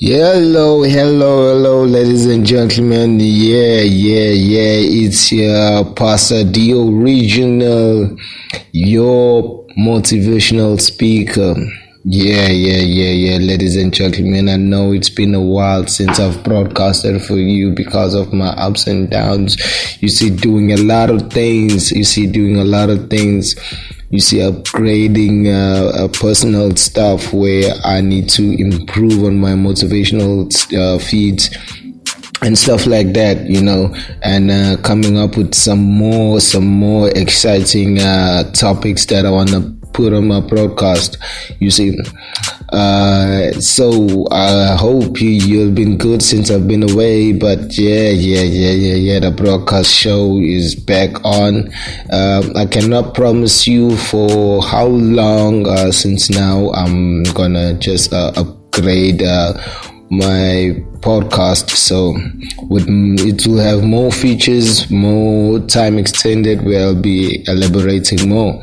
Hello, ladies and gentlemen. It's your Pastor the Original, your motivational speaker. Ladies and gentlemen. I know it's been a while since I've broadcasted for you because of my ups and downs. Doing a lot of things. Upgrading personal stuff where I need to improve on my motivational feeds and stuff like that, and coming up with some more exciting topics that I want to put on my broadcast. So I hope you've been good since I've been away, but the broadcast show is back on. I cannot promise you for how long, since now I'm gonna just upgrade my podcast, so it will have more features, more time extended, where I'll be elaborating more,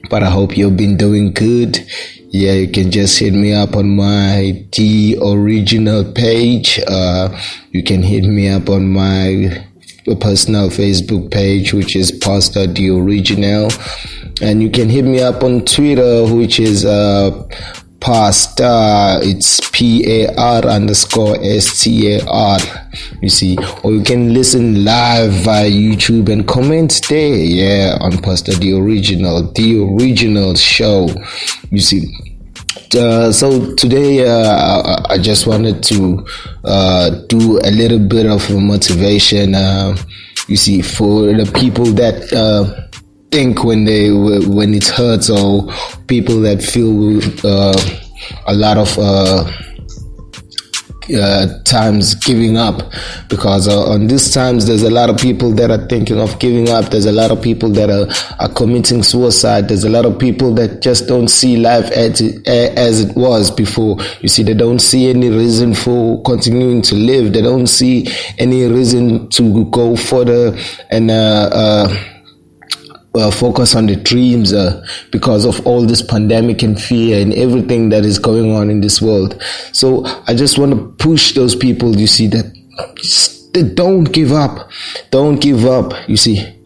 but I hope you've been doing good. You can just hit me up on my The Original page. You can hit me up on my personal Facebook page, which is Pastor The Original, and you can hit me up on Twitter, which is Pastor, it's PAR_STAR, or you can listen live via YouTube and comment there, on Pastor The Original show, So today, I just wanted to do a little bit of motivation, for the people that think when it hurts, or people that feel a lot of times giving up, because on these times there's a lot of people that are thinking of giving up. There's a lot of people that are committing suicide. There's a lot of people that just don't see life as it was before. They don't see any reason for continuing to live. They don't see any reason to go further and focus on the dreams, because of all this pandemic and fear and everything that is going on in this world. So I just want to push those people, that they don't give up. Don't give up.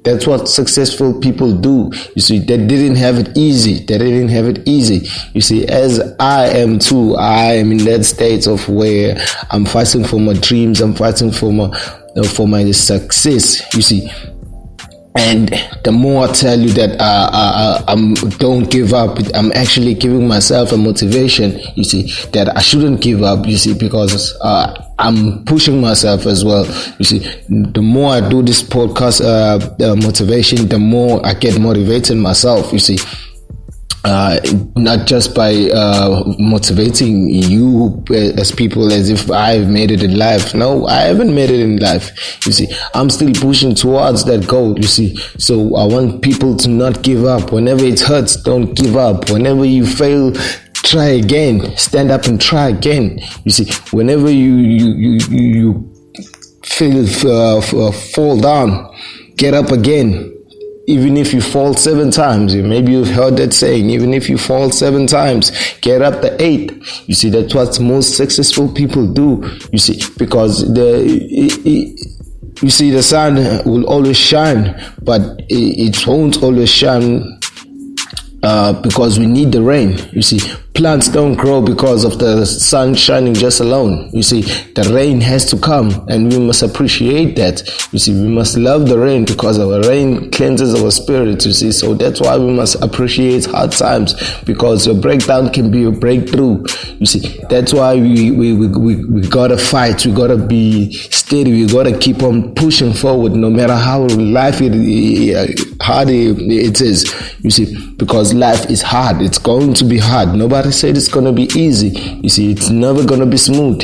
That's what successful people do. They didn't have it easy. As I am too, I am in that state of where I'm fighting for my dreams. I'm fighting for my success. And the more I tell you that don't give up, I'm actually giving myself a motivation, that I shouldn't give up, because I'm pushing myself as well. The more I do this podcast motivation, the more I get motivated myself, not just by motivating you as people as if I've made it in life. No, I haven't made it in life. I'm still pushing towards that goal. So I want people to not give up. Whenever it hurts, don't give up. Whenever you fail, try again. Stand up and try again. Whenever you fall down, get up again. Even if you fall 7 times, maybe you've heard that saying, even if you fall 7 times, get up the 8th. That's what most successful people do, because the sun will always shine, but it won't always shine because we need the rain. Plants don't grow because of the sun shining just alone. The rain has to come, and we must appreciate that. We must love the rain, because our rain cleanses our spirit. So that's why we must appreciate hard times, because your breakdown can be a breakthrough. That's why we gotta fight. We gotta be steady. We gotta keep on pushing forward, no matter how hard it is. Because life is hard. It's going to be hard. Nobody said it's going to be easy. It's never going to be smooth.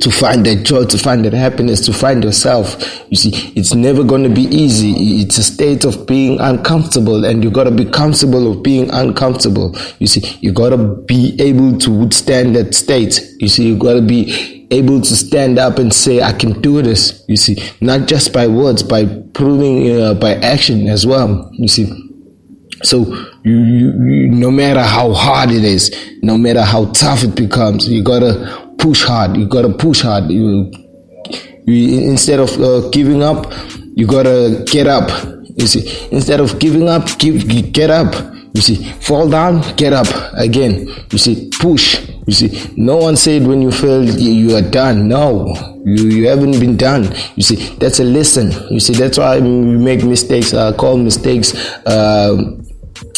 To find that joy, to find that happiness, to find yourself, it's never going to be easy. It's a state of being uncomfortable, and you got to be comfortable of being uncomfortable. You got to be able to withstand that state. You got to be able to stand up and say, I can do this. Not just by words, by proving, by action as well. So no matter how hard it is, no matter how tough it becomes, you gotta push hard. You gotta push hard. Instead of giving up, you gotta get up. You see, instead of giving up, get up. You see, fall down, get up again. You see, push. You see, no one said when you fail you are done. No, you haven't been done. You see, that's a lesson. You see, that's why we make mistakes. Call mistakes.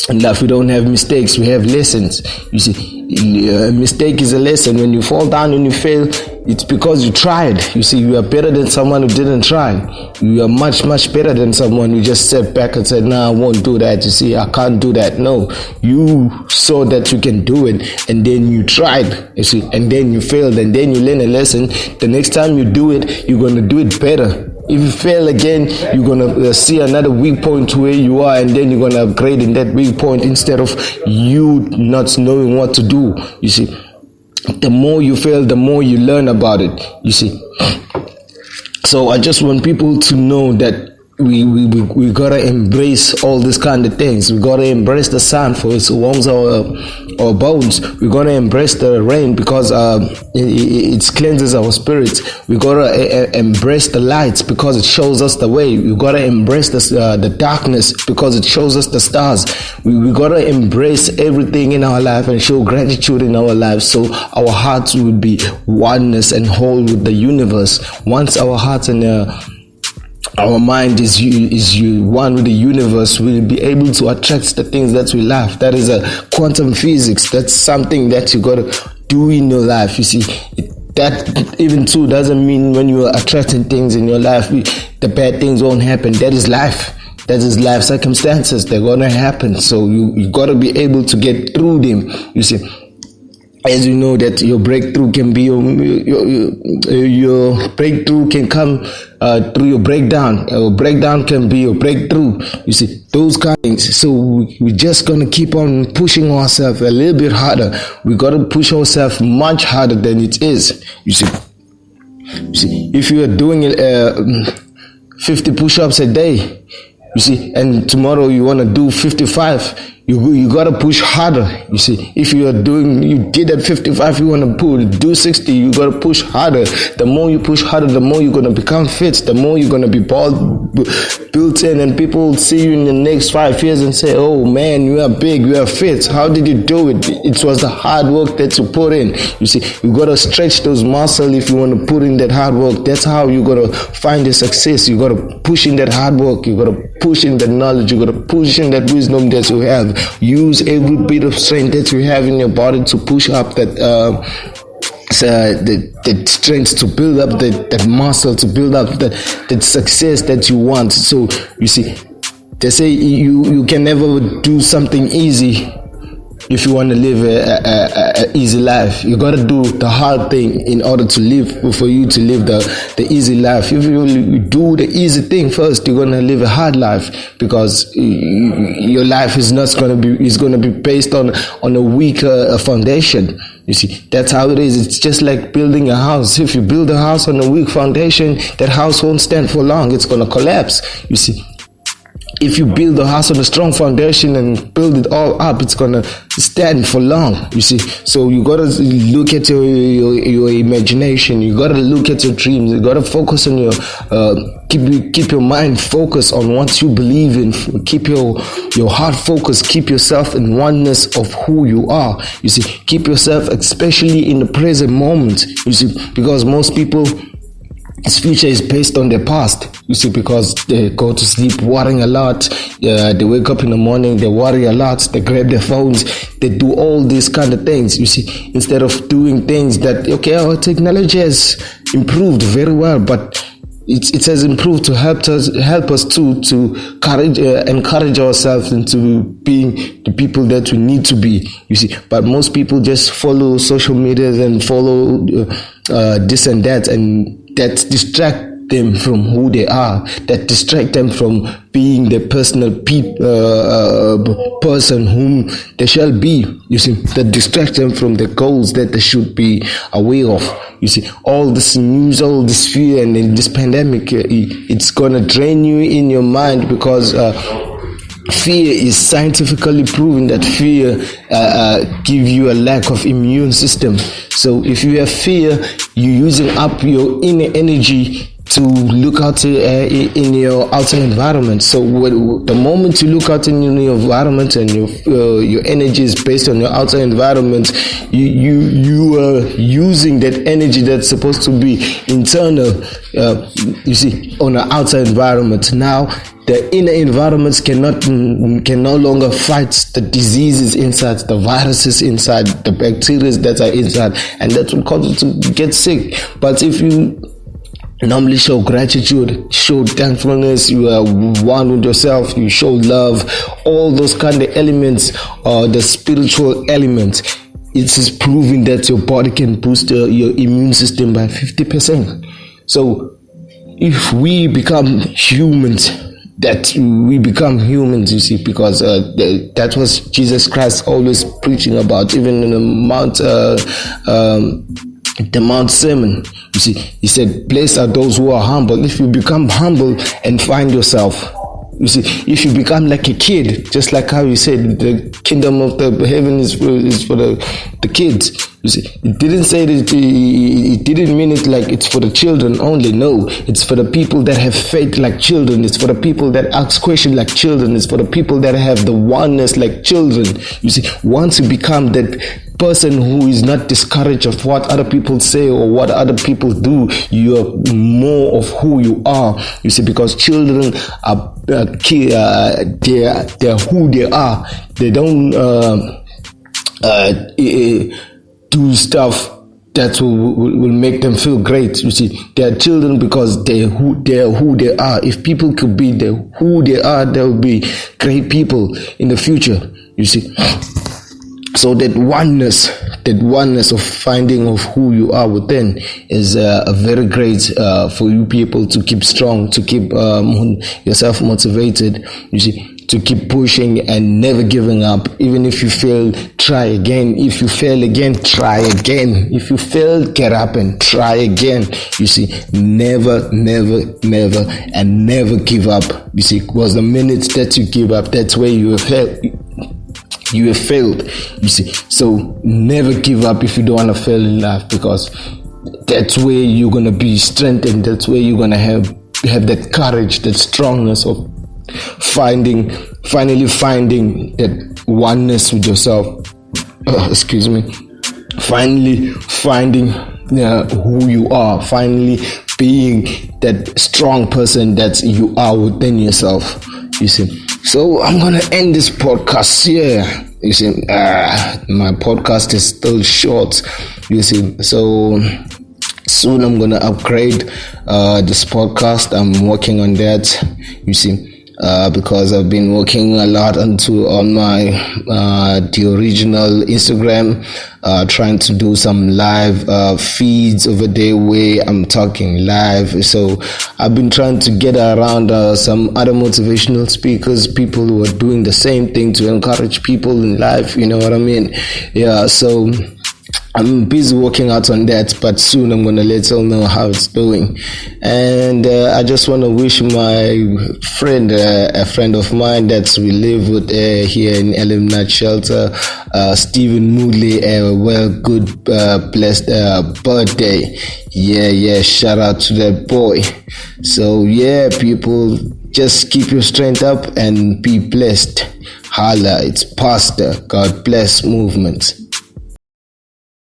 And if we don't have mistakes, we have lessons. You see, a mistake is a lesson. When you fall down and you fail, it's because you tried. You see, you are better than someone who didn't try. You are much, much better than someone who just sat back and said, "No, I won't do that. You see, I can't do that." No, you saw that you can do it, and then you tried. You see, and then you failed, and then you learn a lesson. The next time you do it, you're gonna do it better. If you fail again, you're gonna see another weak point where you are, and then you're gonna upgrade in that weak point instead of you not knowing what to do. You see, the more you fail, the more you learn about it. You see, so I just want people to know that we gotta embrace all these kind of things. We gotta embrace the sun for it warms our bones. We gotta embrace the rain because it cleanses our spirits. We gotta embrace the lights because it shows us the way. We gotta embrace the darkness because it shows us the stars. We gotta embrace everything in our life and show gratitude in our lives, so our hearts will be oneness and whole with the universe. Once our hearts and our mind is one with the universe, we'll be able to attract the things that we love. That is a quantum physics. That's something that you gotta do in your life. You see, that even too doesn't mean when you are attracting things in your life, the bad things won't happen. That is life. That is life circumstances. They're gonna happen. So you gotta be able to get through them. You see, as you know that your breakthrough can be your breakthrough can come through your breakdown. Your breakdown can be your breakthrough. You see, those kind of things. So we're just gonna keep on pushing ourselves a little bit harder. We gotta push ourselves much harder than it is. You see, if you are doing 50 push-ups a day, you see, and tomorrow you wanna do 55. You gotta push harder. You see, if you did at 55, you wanna do 60. You gotta push harder. The more you push harder, the more you're gonna become fit. The more you're gonna be built in, and people will see you in the next 5 years and say, "Oh man, you are big, you are fit. How did you do it?" It was the hard work that you put in. You see, you gotta stretch those muscles if you wanna put in that hard work. That's how you gotta find the success. You gotta push in that hard work. You gotta push in that knowledge. You gotta push in that wisdom that you have. Use every bit of strength that you have in your body to push up that the strength, to build up that muscle, to build up that success that you want. So you see, they say you can never do something easy if you want to live a easy life. You got to do the hard thing in order to live, for you to live the easy life. If you do the easy thing first, you're going to live a hard life, because your life is going to be based on a weaker foundation. You see, that's how it is. It's just like building a house. If you build a house on a weak foundation, that house won't stand for long. It's going to collapse. You see, if you build a house on a strong foundation and build it all up, it's gonna stand for long. You see, so you gotta look at your imagination. You gotta look at your dreams. You gotta focus on your keep your mind focused on what you believe in. Keep your heart focused. Keep yourself in oneness of who you are. You see, keep yourself especially in the present moment. You see, because most people, his future is based on their past. You see, because they go to sleep worrying a lot. They wake up in the morning, they worry a lot. They grab their phones. They do all these kind of things. You see, instead of doing things that, okay, our technology has improved very well, but it has improved to help us to encourage ourselves into being the people that we need to be. You see, but most people just follow social media and follow this and that, and that distract them from who they are, that distract them from being the personal person whom they shall be. You see, that distract them from the goals that they should be aware of. You see, all this news, all this fear, and in this pandemic, it's gonna drain you in your mind, because fear is scientifically proven that fear give you a lack of immune system. So if you have fear, you're using up your inner energy to look out in your outer environment. So the moment you look out in your environment and your energy is based on your outer environment, you are using that energy that's supposed to be internal, you see, on the outer environment. Now the inner environments can no longer fight the diseases inside, the viruses inside, the bacteria that are inside, and that will cause you to get sick. But if you normally show gratitude, show thankfulness, you are one with yourself, you show love, all those kind of elements, the spiritual elements, it is proving that your body can boost your immune system by 50%. So if we become humans, you see, because that was Jesus Christ always preaching about, even in the Mount Sermon. You see, he said, blessed are those who are humble. If you become humble and find yourself, you see, if you become like a kid, just like how you said, the kingdom of the heaven is for the kids. You see, it didn't say that, it didn't mean it like it's for the children only. No, it's for the people that have faith like children. It's for the people that ask questions like children. It's for the people that have the oneness like children. You see, once you become that person who is not discouraged of what other people say or what other people do, you are more of who you are. You see, because children are they're who they are. They don't do stuff that will make them feel great. You see, they're children because they're who they are. If people could be who they are, they'll be great people in the future. You see. So that oneness of finding of who you are within is very great for you people to keep strong, to keep yourself motivated. You see, to keep pushing and never giving up. Even if you fail, try again. If you fail again, try again. If you fail, get up and try again. You see, never, and never give up. You see, because the minute that you give up, that's where you have failed. You have failed. You see, so never give up if you don't want to fail in life, because that's where you're gonna be strengthened. That's where you're gonna have that courage, that strongness of finally finding that oneness with yourself. Finally finding who you are. Finally being that strong person that you are within yourself. You see. So I'm gonna end this podcast here. You see, my podcast is still short. You see, so soon I'm gonna upgrade this podcast. I'm working on that. You see, because I've been working a lot on my the original Instagram, trying to do some live feeds over there where I'm talking live. So I've been trying to get around some other motivational speakers, people who are doing the same thing to encourage people in life. You know what I mean? Yeah. So I'm busy working out on that, but soon I'm going to let you all know how it's doing. And I just want to wish my friend, a friend of mine that we live with here in Eliminate Shelter, Stephen Moodley, a good, blessed birthday. Yeah, shout out to that boy. So yeah, people, just keep your strength up and be blessed. Holla, it's Pastor God Bless Movement.